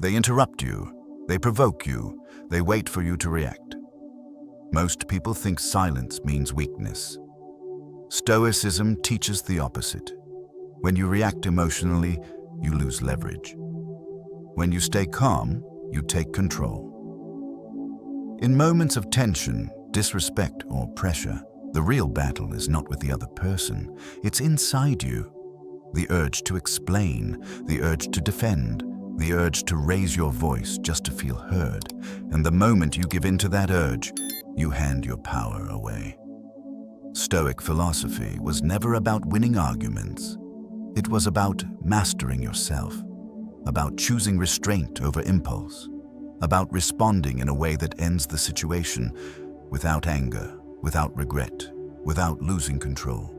They interrupt you, they provoke you, they wait for you to react. Most people think silence means weakness. Stoicism teaches the opposite. When you react emotionally, you lose leverage. When you stay calm, you take control. In moments of tension, disrespect, or pressure, the real battle is not with the other person, it's inside you. The urge to explain, the urge to defend, the urge to raise your voice just to feel heard. And the moment you give in to that urge, you hand your power away. Stoic philosophy was never about winning arguments. It was about mastering yourself, about choosing restraint over impulse, about responding in a way that ends the situation without anger, without regret, without losing control.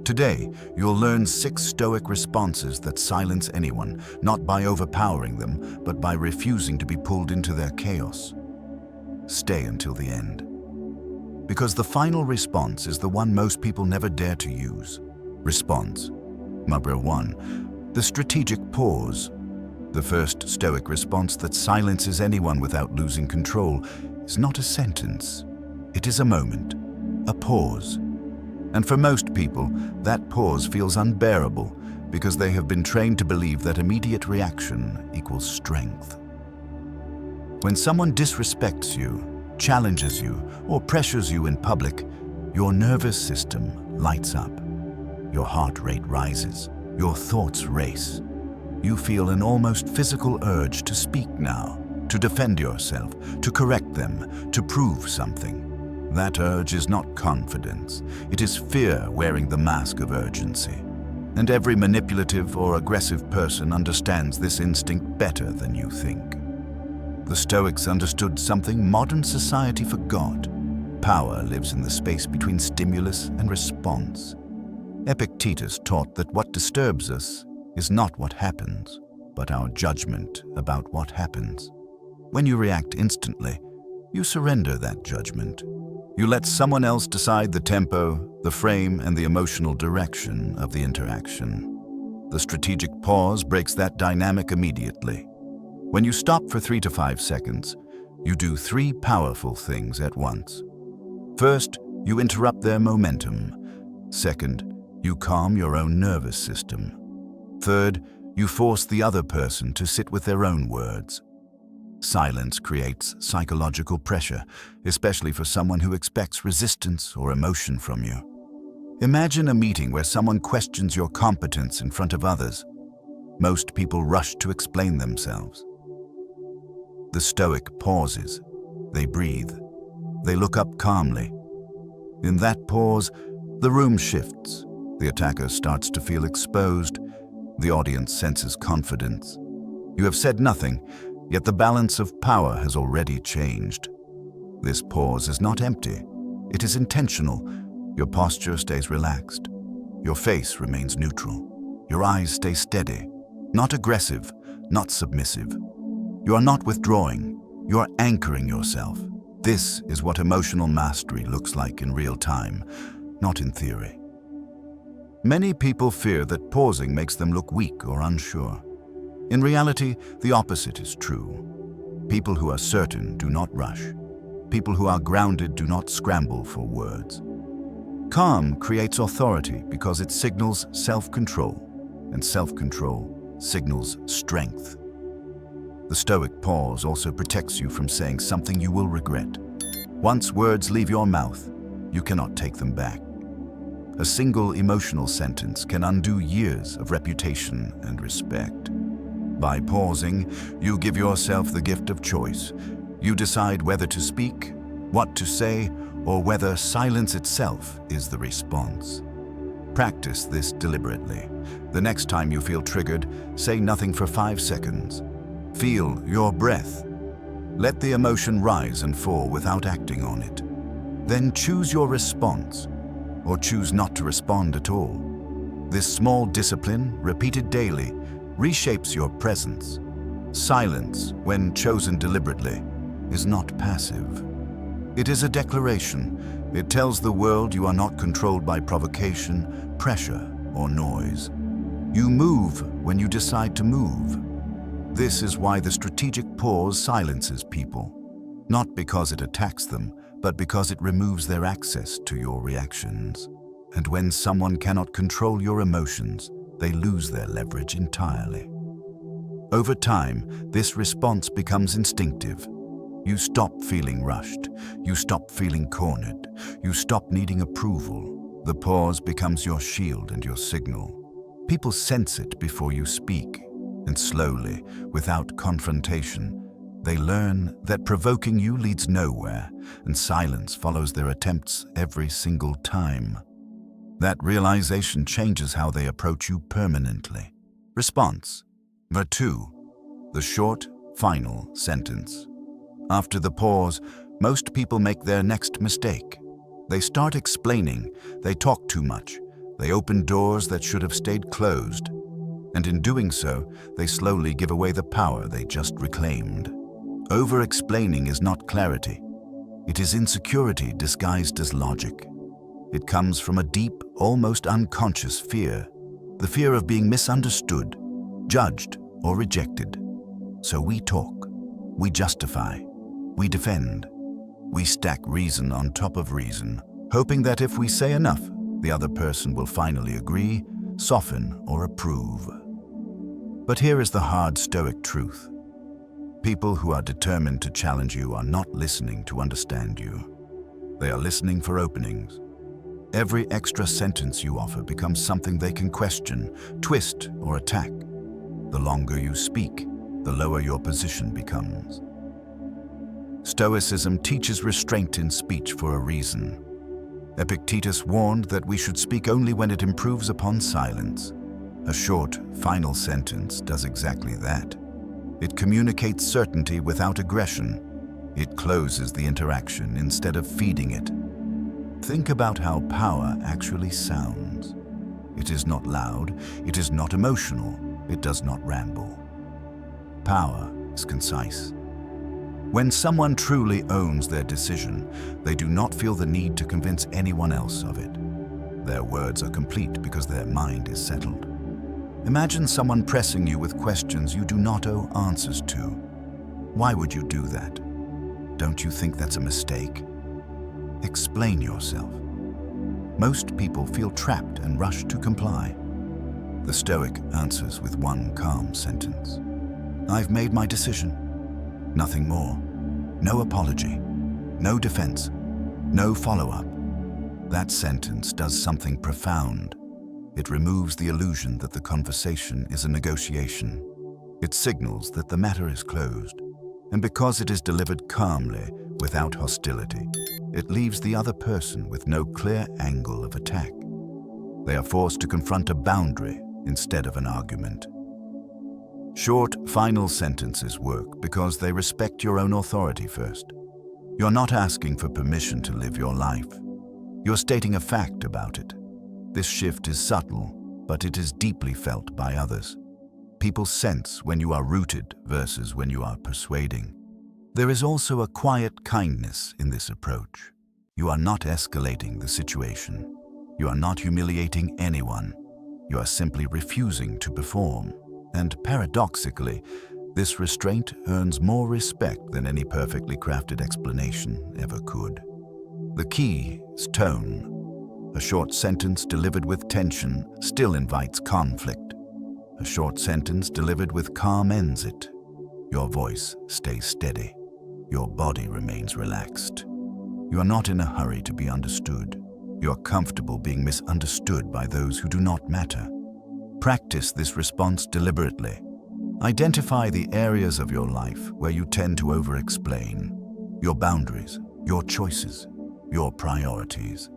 Today, you'll learn 6 Stoic responses that silence anyone, not by overpowering them, but by refusing to be pulled into their chaos. Stay until the end. Because the final response is the one most people never dare to use. Response. Number 1. The strategic pause. The first Stoic response that silences anyone without losing control is not a sentence. It is a moment, a pause. And for most people, that pause feels unbearable because they have been trained to believe that immediate reaction equals strength. When someone disrespects you, challenges you, or pressures you in public, your nervous system lights up. Your heart rate rises. Your thoughts race. You feel an almost physical urge to speak now, to defend yourself, to correct them, to prove something. That urge is not confidence. It is fear wearing the mask of urgency. And every manipulative or aggressive person understands this instinct better than you think. The Stoics understood something modern society forgot. Power lives in the space between stimulus and response. Epictetus taught that what disturbs us is not what happens, but our judgment about what happens. When you react instantly, you surrender that judgment. You let someone else decide the tempo, the frame, and the emotional direction of the interaction. The strategic pause breaks that dynamic immediately. When you stop for 3 to 5 seconds, you do 3 powerful things at once. First, you interrupt their momentum. Second, you calm your own nervous system. Third, you force the other person to sit with their own words. Silence creates psychological pressure, especially for someone who expects resistance or emotion from you. Imagine a meeting where someone questions your competence in front of others. Most people rush to explain themselves. The Stoic pauses. They breathe. They look up calmly. In that pause, the room shifts. The attacker starts to feel exposed. The audience senses confidence. You have said nothing, yet the balance of power has already changed. This pause is not empty. It is intentional. Your posture stays relaxed. Your face remains neutral. Your eyes stay steady, not aggressive, not submissive. You are not withdrawing. You are anchoring yourself. This is what emotional mastery looks like in real time, not in theory. Many people fear that pausing makes them look weak or unsure. In reality, the opposite is true. People who are certain do not rush. People who are grounded do not scramble for words. Calm creates authority because it signals self-control, and self-control signals strength. The Stoic pause also protects you from saying something you will regret. Once words leave your mouth, you cannot take them back. A single emotional sentence can undo years of reputation and respect. By pausing, you give yourself the gift of choice. You decide whether to speak, what to say, or whether silence itself is the response. Practice this deliberately. The next time you feel triggered, say nothing for 5 seconds. Feel your breath. Let the emotion rise and fall without acting on it. Then choose your response, or choose not to respond at all. This small discipline, repeated daily, reshapes your presence. Silence, when chosen deliberately, is not passive. It is a declaration. It tells the world you are not controlled by provocation, pressure, or noise. You move when you decide to move. This is why the strategic pause silences people, not because it attacks them, but because it removes their access to your reactions. And when someone cannot control your emotions, they lose their leverage entirely. Over time, this response becomes instinctive. You stop feeling rushed. You stop feeling cornered. You stop needing approval. The pause becomes your shield and your signal. People sense it before you speak, and slowly, without confrontation, they learn that provoking you leads nowhere, and silence follows their attempts every single time. That realization changes how they approach you permanently. Response. Number 2. The short, final sentence. After the pause, most people make their next mistake. They start explaining, they talk too much, they open doors that should have stayed closed. And in doing so, they slowly give away the power they just reclaimed. Over-explaining is not clarity. It is insecurity disguised as logic. It comes from a deep, almost unconscious fear, the fear of being misunderstood, judged, or rejected. So we talk, we justify, we defend, we stack reason on top of reason, hoping that if we say enough, the other person will finally agree, soften, or approve. But here is the hard Stoic truth. People who are determined to challenge you are not listening to understand you. They are listening for openings. Every extra sentence you offer becomes something they can question, twist, or attack. The longer you speak, the lower your position becomes. Stoicism teaches restraint in speech for a reason. Epictetus warned that we should speak only when it improves upon silence. A short, final sentence does exactly that. It communicates certainty without aggression. It closes the interaction instead of feeding it. Think about how power actually sounds. It is not loud, it is not emotional, it does not ramble. Power is concise. When someone truly owns their decision, they do not feel the need to convince anyone else of it. Their words are complete because their mind is settled. Imagine someone pressing you with questions you do not owe answers to. Why would you do that? Don't you think that's a mistake? Explain yourself. Most people feel trapped and rush to comply. The Stoic answers with one calm sentence. I've made my decision. Nothing more. No apology. No defense. No follow-up. That sentence does something profound. It removes the illusion that the conversation is a negotiation. It signals that the matter is closed. And because it is delivered calmly, without hostility, it leaves the other person with no clear angle of attack. They are forced to confront a boundary instead of an argument. Short, final sentences work because they respect your own authority first. You're not asking for permission to live your life. You're stating a fact about it. This shift is subtle, but it is deeply felt by others. People sense when you are rooted versus when you are persuading. There is also a quiet kindness in this approach. You are not escalating the situation. You are not humiliating anyone. You are simply refusing to perform. And paradoxically, this restraint earns more respect than any perfectly crafted explanation ever could. The key is tone. A short sentence delivered with tension still invites conflict. A short sentence delivered with calm ends it. Your voice stays steady. Your body remains relaxed. You are not in a hurry to be understood. You are comfortable being misunderstood by those who do not matter. Practice this response deliberately. Identify the areas of your life where you tend to over-explain, your boundaries, your choices, your priorities.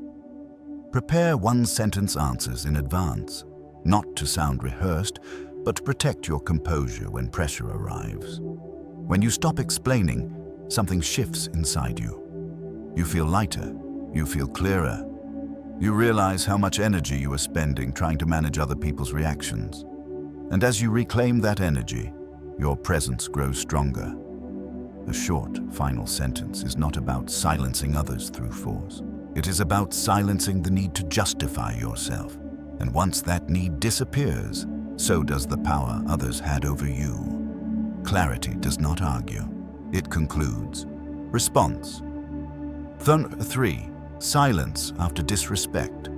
Prepare one-sentence answers in advance, not to sound rehearsed, but to protect your composure when pressure arrives. When you stop explaining, something shifts inside you. You feel lighter, you feel clearer. You realize how much energy you are spending trying to manage other people's reactions. And as you reclaim that energy, your presence grows stronger. A short, final sentence is not about silencing others through force. It is about silencing the need to justify yourself. And once that need disappears, so does the power others had over you. Clarity does not argue. It concludes. Response. 3. Silence after disrespect.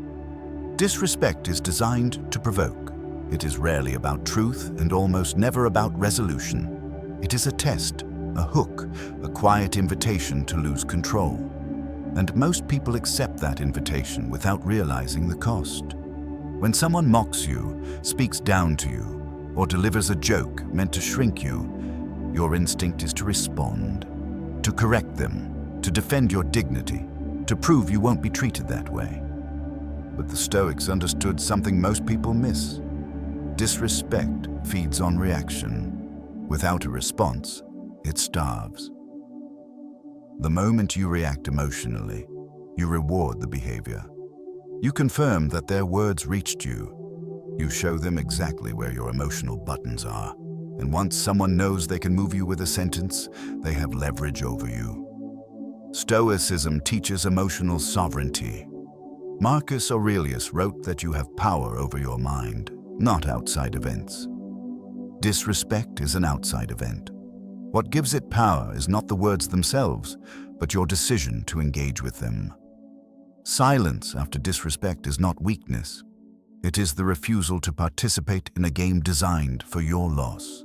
Disrespect is designed to provoke. It is rarely about truth and almost never about resolution. It is a test, a hook, a quiet invitation to lose control. And most people accept that invitation without realizing the cost. When someone mocks you, speaks down to you, or delivers a joke meant to shrink you, your instinct is to respond, to correct them, to defend your dignity, to prove you won't be treated that way. But the Stoics understood something most people miss. Disrespect feeds on reaction. Without a response, it starves. The moment you react emotionally, you reward the behavior. You confirm that their words reached you. You show them exactly where your emotional buttons are. And once someone knows they can move you with a sentence, they have leverage over you. Stoicism teaches emotional sovereignty. Marcus Aurelius wrote that you have power over your mind, not outside events. Disrespect is an outside event. What gives it power is not the words themselves, but your decision to engage with them. Silence after disrespect is not weakness. It is the refusal to participate in a game designed for your loss.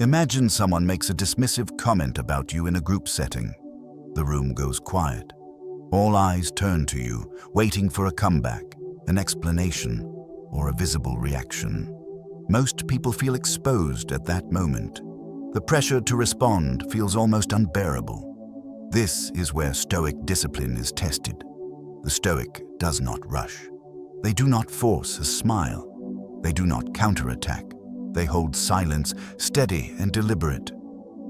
Imagine someone makes a dismissive comment about you in a group setting. The room goes quiet. All eyes turn to you, waiting for a comeback, an explanation, or a visible reaction. Most people feel exposed at that moment. The pressure to respond feels almost unbearable. This is where Stoic discipline is tested. The Stoic does not rush. They do not force a smile. They do not counterattack. They hold silence, steady and deliberate.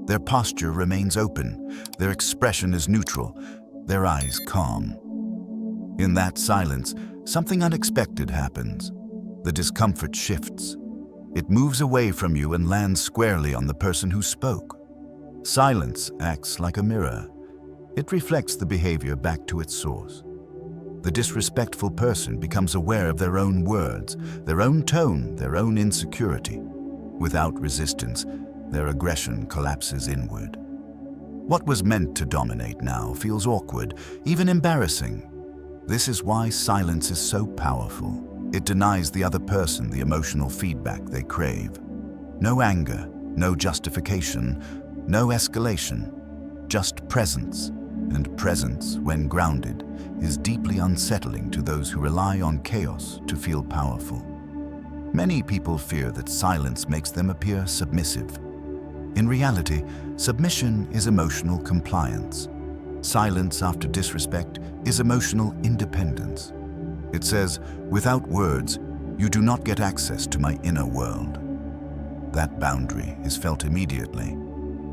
Their posture remains open. Their expression is neutral. Their eyes calm. In that silence, something unexpected happens. The discomfort shifts. It moves away from you and lands squarely on the person who spoke. Silence acts like a mirror. It reflects the behavior back to its source. The disrespectful person becomes aware of their own words, their own tone, their own insecurity. Without resistance, their aggression collapses inward. What was meant to dominate now feels awkward, even embarrassing. This is why silence is so powerful. It denies the other person the emotional feedback they crave. No anger, no justification, no escalation, just presence. And presence, when grounded, is deeply unsettling to those who rely on chaos to feel powerful. Many people fear that silence makes them appear submissive. In reality, submission is emotional compliance. Silence after disrespect is emotional independence. It says, without words, you do not get access to my inner world. That boundary is felt immediately.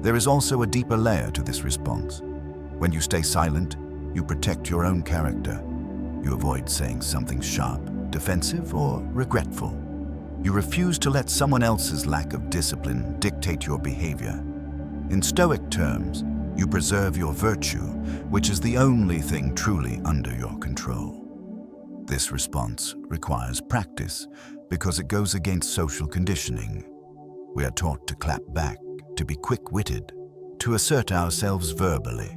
There is also a deeper layer to this response. When you stay silent, you protect your own character. You avoid saying something sharp, defensive, or regretful. You refuse to let someone else's lack of discipline dictate your behavior. In Stoic terms, you preserve your virtue, which is the only thing truly under your control. This response requires practice because it goes against social conditioning. We are taught to clap back, to be quick-witted, to assert ourselves verbally.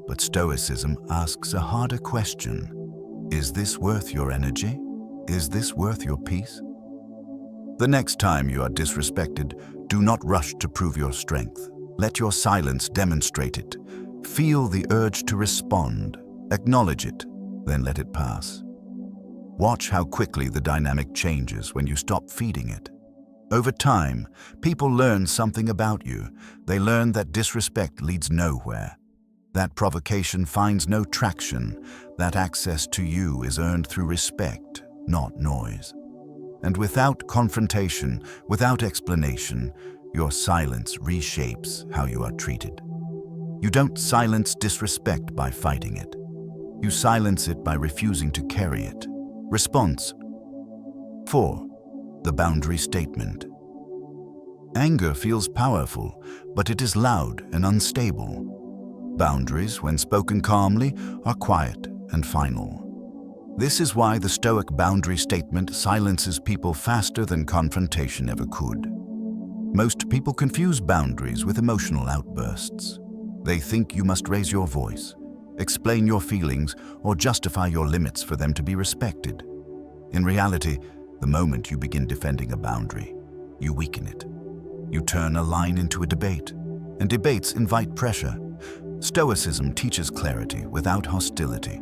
But Stoicism asks a harder question. Is this worth your energy? Is this worth your peace? The next time you are disrespected, do not rush to prove your strength. Let your silence demonstrate it. Feel the urge to respond. Acknowledge it, then let it pass. Watch how quickly the dynamic changes when you stop feeding it. Over time, people learn something about you. They learn that disrespect leads nowhere. That provocation finds no traction. That access to you is earned through respect, not noise. And without confrontation, without explanation, your silence reshapes how you are treated. You don't silence disrespect by fighting it. You silence it by refusing to carry it. Response. 4. The boundary statement. Anger feels powerful, but it is loud and unstable. Boundaries, when spoken calmly, are quiet and final. This is why the Stoic boundary statement silences people faster than confrontation ever could. Most people confuse boundaries with emotional outbursts. They think you must raise your voice, explain your feelings, or justify your limits for them to be respected. In reality, the moment you begin defending a boundary, you weaken it. You turn a line into a debate, and debates invite pressure. Stoicism teaches clarity without hostility.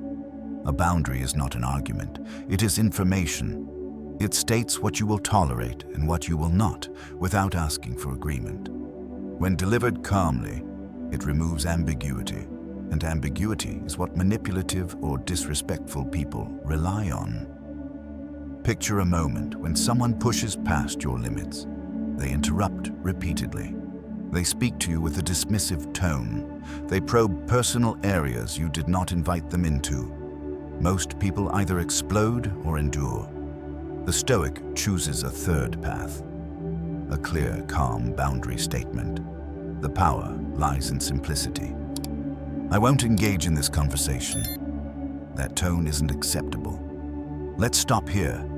A boundary is not an argument, it is information. It states what you will tolerate and what you will not, without asking for agreement. When delivered calmly, it removes ambiguity, and ambiguity is what manipulative or disrespectful people rely on. Picture a moment when someone pushes past your limits. They interrupt repeatedly. They speak to you with a dismissive tone. They probe personal areas you did not invite them into. Most people either explode or endure. The Stoic chooses a third path, a clear, calm boundary statement. The power lies in simplicity. I won't engage in this conversation. That tone isn't acceptable. Let's stop here.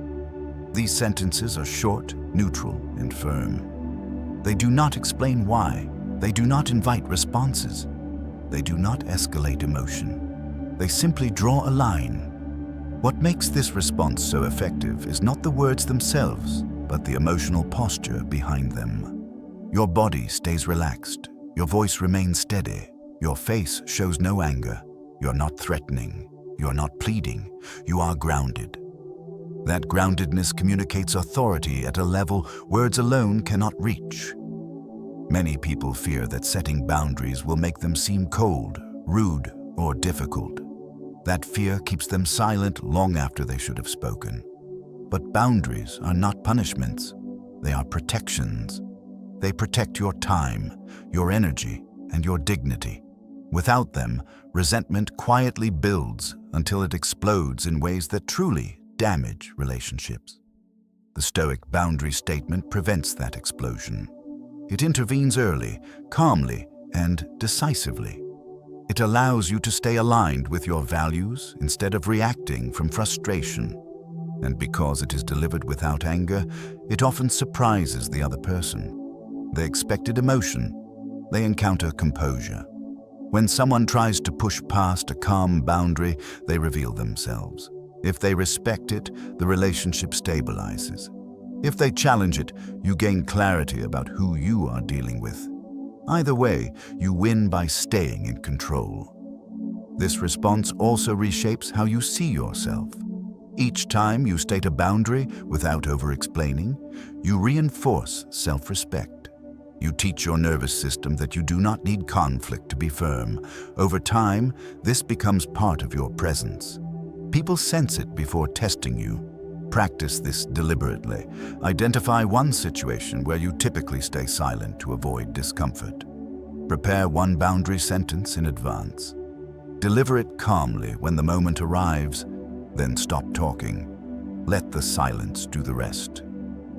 These sentences are short, neutral, and firm. They do not explain why. They do not invite responses. They do not escalate emotion. They simply draw a line. What makes this response so effective is not the words themselves, but the emotional posture behind them. Your body stays relaxed. Your voice remains steady. Your face shows no anger. You're not threatening. You're not pleading. You are grounded. That groundedness communicates authority at a level words alone cannot reach. Many people fear that setting boundaries will make them seem cold, rude, or difficult. That fear keeps them silent long after they should have spoken. But boundaries are not punishments. They are protections. They protect your time, your energy, and your dignity. Without them, resentment quietly builds until it explodes in ways that truly damage relationships. The Stoic boundary statement prevents that explosion. It intervenes early, calmly, and decisively. It allows you to stay aligned with your values instead of reacting from frustration. And because it is delivered without anger, it often surprises the other person. They expected emotion. They encounter composure. When someone tries to push past a calm boundary, they reveal themselves. If they respect it, the relationship stabilizes. If they challenge it, you gain clarity about who you are dealing with. Either way, you win by staying in control. This response also reshapes how you see yourself. Each time you state a boundary without over-explaining, you reinforce self-respect. You teach your nervous system that you do not need conflict to be firm. Over time, this becomes part of your presence. People sense it before testing you. Practice this deliberately. Identify one situation where you typically stay silent to avoid discomfort. Prepare one boundary sentence in advance. Deliver it calmly when the moment arrives, then stop talking. Let the silence do the rest.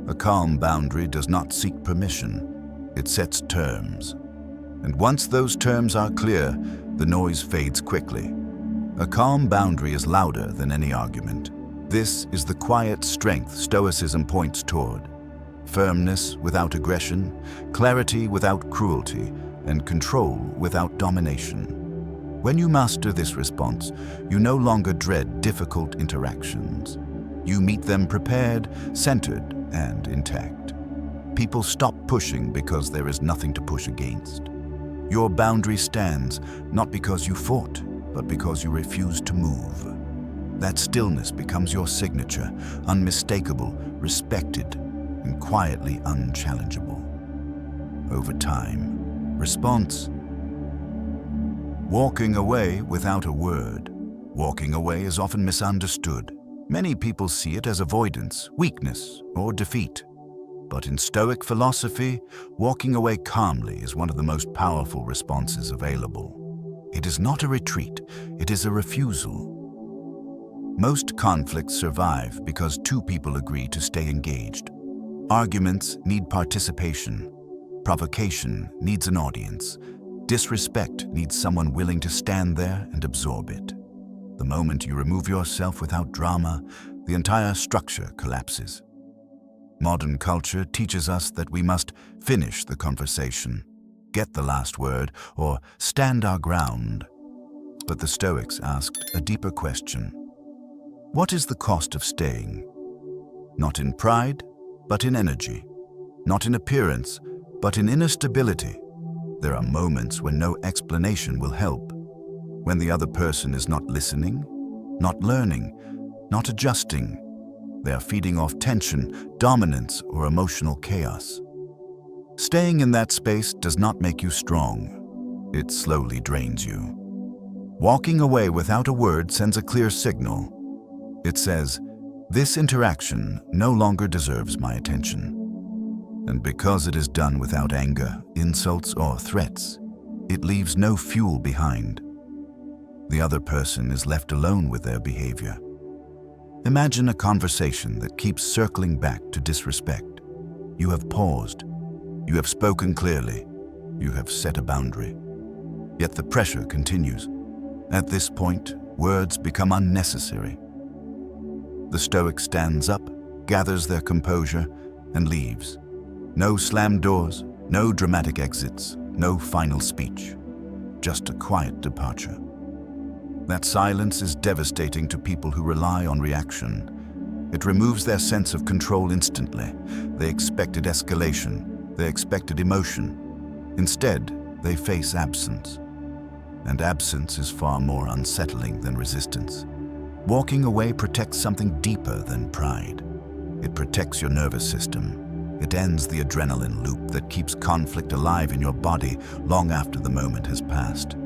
A calm boundary does not seek permission. It sets terms. And once those terms are clear, the noise fades quickly. A calm boundary is louder than any argument. This is the quiet strength Stoicism points toward. Firmness without aggression, clarity without cruelty, and control without domination. When you master this response, you no longer dread difficult interactions. You meet them prepared, centered, and intact. People stop pushing because there is nothing to push against. Your boundary stands not because you fought, but because you refused to move. That stillness becomes your signature, unmistakable, respected, and quietly unchallengeable. Over time, response. Walking away without a word. Walking away is often misunderstood. Many people see it as avoidance, weakness, or defeat. But in Stoic philosophy, walking away calmly is one of the most powerful responses available. It is not a retreat, it is a refusal. Most conflicts survive because two people agree to stay engaged. Arguments need participation. Provocation needs an audience. Disrespect needs someone willing to stand there and absorb it. The moment you remove yourself without drama, the entire structure collapses. Modern culture teaches us that we must finish the conversation, get the last word, or stand our ground. But the Stoics asked a deeper question. What is the cost of staying? Not in pride, but in energy. Not in appearance, but in inner stability. There are moments when no explanation will help. When the other person is not listening, not learning, not adjusting. They are feeding off tension, dominance, or emotional chaos. Staying in that space does not make you strong. It slowly drains you. Walking away without a word sends a clear signal. It says, "This interaction no longer deserves my attention." And because it is done without anger, insults, or threats, it leaves no fuel behind. The other person is left alone with their behavior. Imagine a conversation that keeps circling back to disrespect. You have paused. You have spoken clearly. You have set a boundary. Yet the pressure continues. At this point, words become unnecessary. The Stoic stands up, gathers their composure, and leaves. No slammed doors, no dramatic exits, no final speech. Just a quiet departure. That silence is devastating to people who rely on reaction. It removes their sense of control instantly. They expected escalation. They expected emotion. Instead, they face absence. And absence is far more unsettling than resistance. Walking away protects something deeper than pride. It protects your nervous system. It ends the adrenaline loop that keeps conflict alive in your body long after the moment has passed.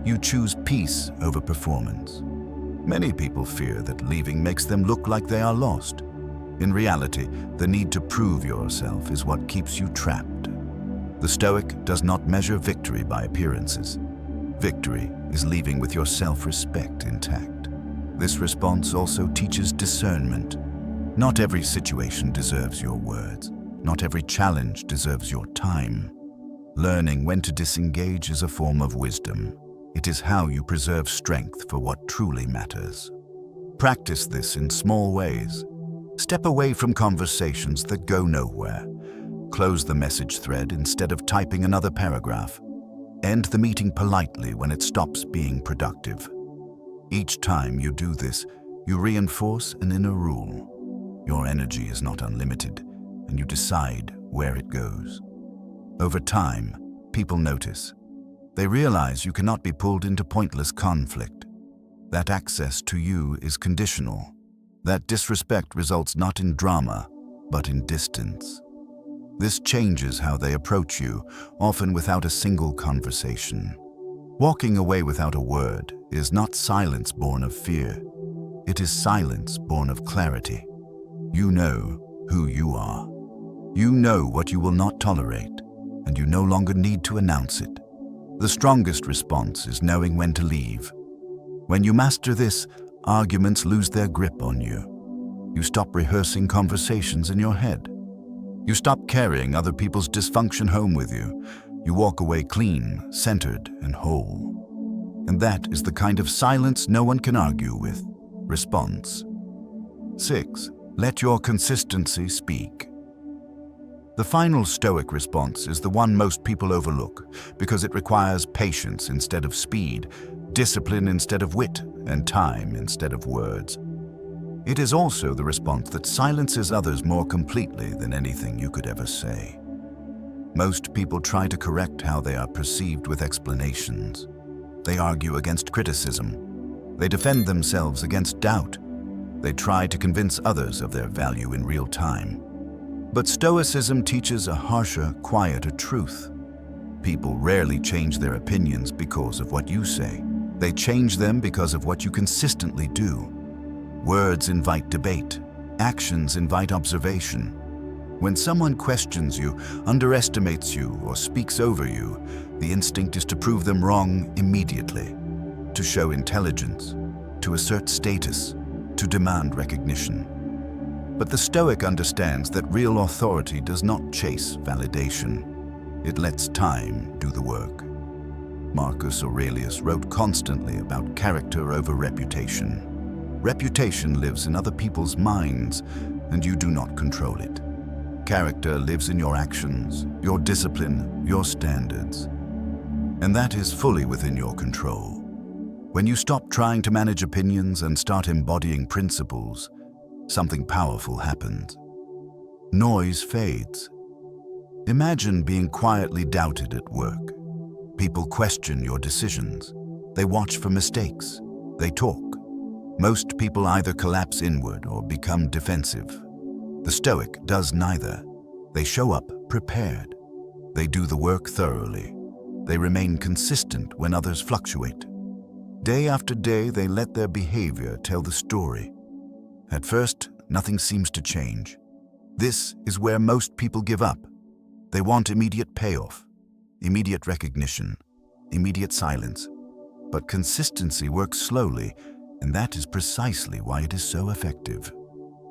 You choose peace over performance. Many people fear that leaving makes them look like they are lost. In reality, the need to prove yourself is what keeps you trapped. The Stoic does not measure victory by appearances. Victory is leaving with your self-respect intact. This response also teaches discernment. Not every situation deserves your words. Not every challenge deserves your time. Learning when to disengage is a form of wisdom. It is how you preserve strength for what truly matters. Practice this in small ways. Step away from conversations that go nowhere. Close the message thread instead of typing another paragraph. End the meeting politely when it stops being productive. Each time you do this, you reinforce an inner rule. Your energy is not unlimited, and you decide where it goes. Over time, people notice. They realize you cannot be pulled into pointless conflict. That access to you is conditional. That disrespect results not in drama, but in distance. This changes how they approach you, often without a single conversation. Walking away without a word is not silence born of fear. It is silence born of clarity. You know who you are. You know what you will not tolerate, and you no longer need to announce it. The strongest response is knowing when to leave. When you master this, arguments lose their grip on you. You stop rehearsing conversations in your head. You stop carrying other people's dysfunction home with you. You walk away clean, centered, and whole. And that is the kind of silence no one can argue with. Response. 6. Let your consistency speak. The final Stoic response is the one most people overlook because it requires patience instead of speed, discipline instead of wit, and time instead of words. It is also the response that silences others more completely than anything you could ever say. Most people try to correct how they are perceived with explanations. They argue against criticism. They defend themselves against doubt. They try to convince others of their value in real time. But Stoicism teaches a harsher, quieter truth. People rarely change their opinions because of what you say. They change them because of what you consistently do. Words invite debate. Actions invite observation. When someone questions you, underestimates you, or speaks over you, the instinct is to prove them wrong immediately, to show intelligence, to assert status, to demand recognition. But the Stoic understands that real authority does not chase validation. It lets time do the work. Marcus Aurelius wrote constantly about character over reputation. Reputation lives in other people's minds, and you do not control it. character lives in your actions, your discipline, your standards. And that is fully within your control. When you stop trying to manage opinions and start embodying principles, something powerful happens. Noise fades. Imagine being quietly doubted at work. People question your decisions. They watch for mistakes. They talk. Most people either collapse inward or become defensive. The Stoic does neither. They show up prepared. They do the work thoroughly. They remain consistent when others fluctuate. Day after day, they let their behavior tell the story. At first, nothing seems to change. This is where most people give up. They want immediate payoff, immediate recognition, immediate silence. But consistency works slowly, and that is precisely why it is so effective.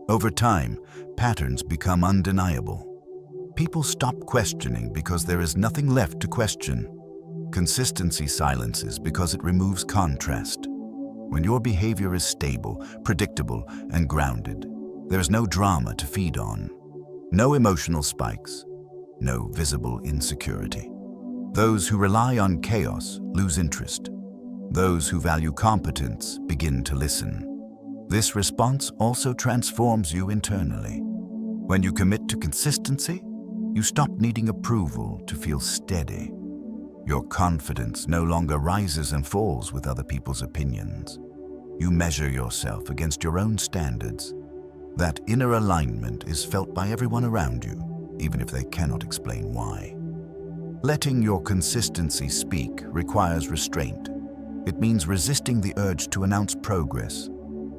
Over time, patterns become undeniable. People stop questioning because there is nothing left to question. Consistency silences because it removes contrast. When your behavior is stable, predictable, and grounded, there is no drama to feed on, no emotional spikes, no visible insecurity. Those who rely on chaos lose interest. Those who value competence begin to listen. This response also transforms you internally. When you commit to consistency, you stop needing approval to feel steady. Your confidence no longer rises and falls with other people's opinions. You measure yourself against your own standards. That inner alignment is felt by everyone around you, even if they cannot explain why. Letting your consistency speak requires restraint. It means resisting the urge to announce progress,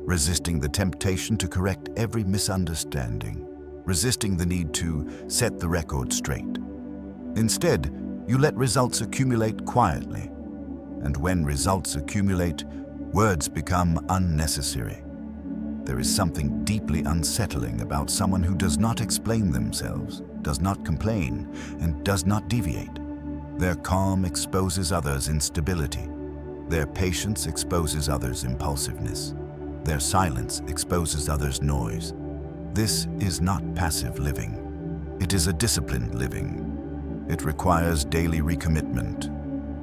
resisting the temptation to correct every misunderstanding, resisting the need to set the record straight. Instead, you let results accumulate quietly. And when results accumulate, words become unnecessary. There is something deeply unsettling about someone who does not explain themselves, does not complain, and does not deviate. Their calm exposes others' instability. Their patience exposes others' impulsiveness. Their silence exposes others' noise. This is not passive living. It is a disciplined living. It requires daily recommitment,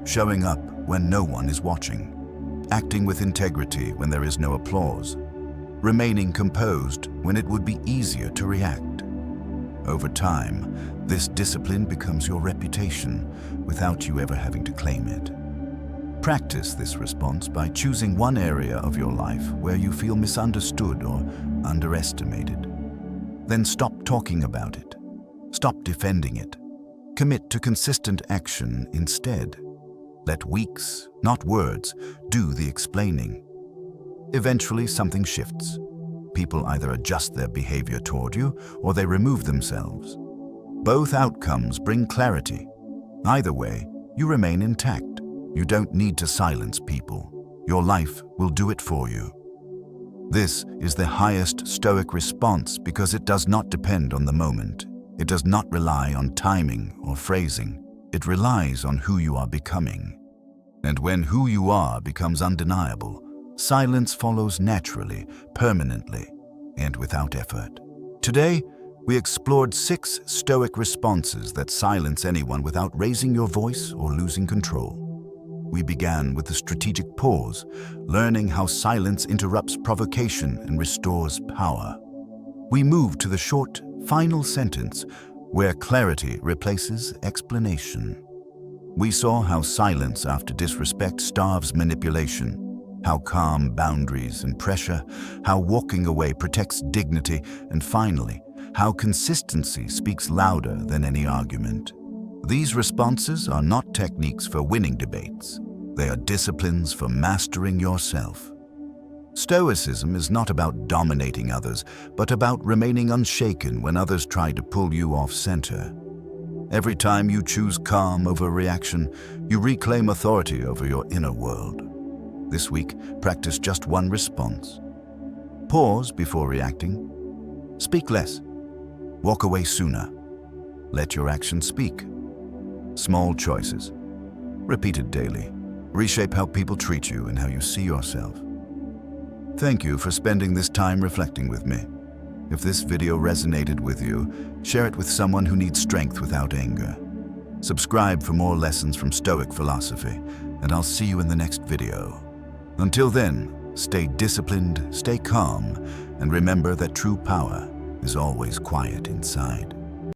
showing up when no one is watching, acting with integrity when there is no applause, remaining composed when it would be easier to react. Over time, this discipline becomes your reputation without you ever having to claim it. Practice this response by choosing one area of your life where you feel misunderstood or underestimated. Then stop talking about it. Stop defending it. Commit to consistent action instead. Let weeks, not words, do the explaining. Eventually, something shifts. People either adjust their behavior toward you or they remove themselves. Both outcomes bring clarity. Either way, you remain intact. You don't need to silence people. Your life will do it for you. This is the highest Stoic response because it does not depend on the moment. It does not rely on timing or phrasing. It relies on who you are becoming. And when who you are becomes undeniable, silence follows naturally, permanently, and without effort. Today, we explored 6 Stoic responses that silence anyone without raising your voice or losing control. We began with the strategic pause, learning how silence interrupts provocation and restores power. We moved to the short, final sentence, where clarity replaces explanation. We saw how silence after disrespect starves manipulation, how calm boundaries and pressure, how walking away protects dignity, and finally, how consistency speaks louder than any argument. These responses are not techniques for winning debates. They are disciplines for mastering yourself. Stoicism is not about dominating others, but about remaining unshaken when others try to pull you off center. Every time you choose calm over reaction, you reclaim authority over your inner world. This week, practice just one response. Pause before reacting. Speak less. Walk away sooner. Let your actions speak. Small choices, repeated daily, reshape how people treat you and how you see yourself. Thank you for spending this time reflecting with me. If this video resonated with you, share it with someone who needs strength without anger. Subscribe for more lessons from Stoic philosophy, and I'll see you in the next video. Until then, stay disciplined, stay calm, and remember that true power is always quiet inside.